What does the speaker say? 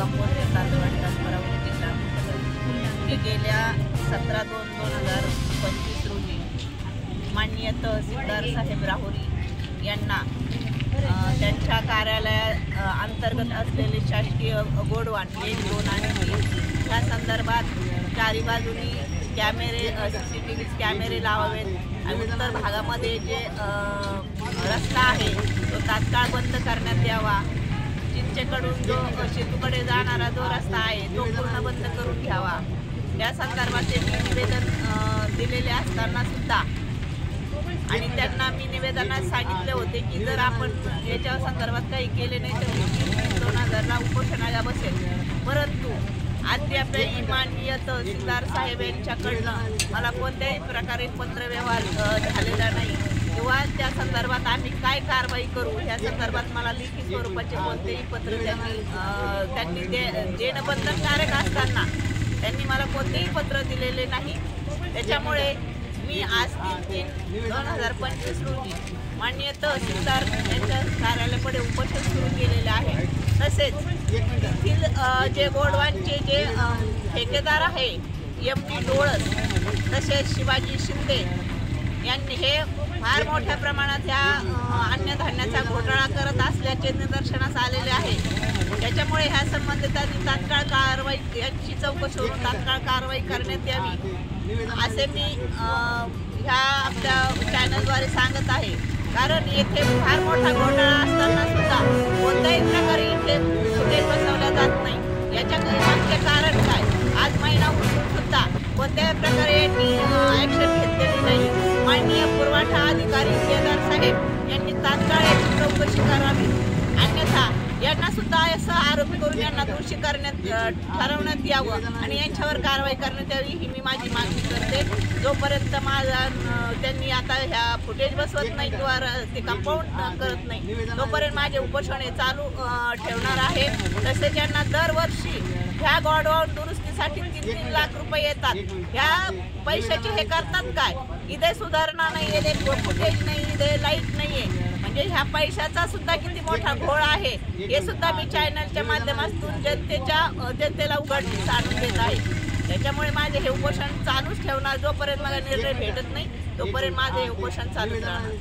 Compost तालुका जिल्हा मी गेल्या 17/2/2025 रोजी माननीय तहसीलदार साहेब राहुरी यांना त्यांच्या कार्यालया अंतर्गत असलेले शासकीय गोडवान 1, 2 आणि 3 या संदर्भात चारी बाजूनी कॅमेरे CCTV कॅमेरे लावावेत आणि उत्तर भागामध्ये जे रस्ता आहे तो तात्काळ बंद करण्यात यावा। चिंचेकडून जो शेतूकडे जाणारा जो रस्ता आहे तो पूर्ण बंद करून घ्यावा। या संदर्भात मी निवेदन दिलेले असताना सुद्धा आणि त्यांना मी निवेदनात सांगितले होते की जर आपण याच्या संदर्भात काही केले नाही तर 2020ला उपोषणाला बसेल। परंतु अद्यापही माननीय तहसीलदार साहेब यांच्याकडनं मला कोणत्याही प्रकारे पत्रव्यवहार झालेला नाही किंवा त्या संदर्भात आम्ही काय कारवाई करू या संदर्भात मला लिखित स्वरूपाचे कोणतेही पत्र त्यांनी देणं बंधनकारक असताना त्यांनी मला कोणतेही पत्र दिलेले नाही। त्याच्यामुळे मी आज 3/3/2025 रोजी माननीय तहसीलदार यांच्या कार्यालयाकडे उपोषण सुरू केलेले आहे। तसेच येथील जे गोडवानचे जे ठेकेदार आहे MP डोळस तसेच शिवाजी शिंदे यांनी हे फार मोठ्या प्रमाणात या अन्नधान्याचा घोटाळा करत असल्याचे निदर्शनास आलेले आहे। त्याच्यामुळे ह्या संबंधितांनी तात्काळ कारवाई यांची चौकशी करून तात्काळ कारवाई करण्यात यावी असे मी ह्या आपल्या चॅनलद्वारे सांगत आहे। कारण येथे फार मोठा घोटाळा असताना सुद्धा कोणत्याही प्रकारे इथे फुटेज बसवल्या जात नाही। याच्या मागचे कारण काय? आज महिना उठून सुद्धा कोणत्याही प्रकारे ॲक्शन घेतलेली नाही। माननीय पुरवठा अधिकारी केदार साहेब यांनी तात्काळ याची चौकशी करावी, अन्यथा यांना सुद्धा असं आरोपी करून यांना दोषी ठरवण्यात यावं आणि यांच्यावर कारवाई करण्यात यावी ही मी माझी मागणी करते। जोपर्यंत त्यांनी आता ह्या फुटेज बसवत नाही किंवा ते कंपाऊंड करत नाही तोपर्यंत माझे उपोषण चालू ठेवणार आहे। तसेच यांना दरवर्षी ह्या गोडाऊन दुरुस्तीसाठी 3-3 लाख रुपये येतात। ह्या पैशाचे हे करतात काय? इथे सुधारणा नाही, इथे फुटेज नाही, इथे लाईट नाहीये, म्हणजे ह्या पैशाचा सुद्धा किती मोठा घोळ आहे हे सुद्धा मी चॅनलच्या माध्यमातून जनतेला उघडकीस आणून देत आहे। त्याच्यामुळे माझे हे उपोषण चालूच ठेवणार। जोपर्यंत मला निर्णय भेटत नाही तोपर्यंत माझे हे उपोषण चालूच राहणार।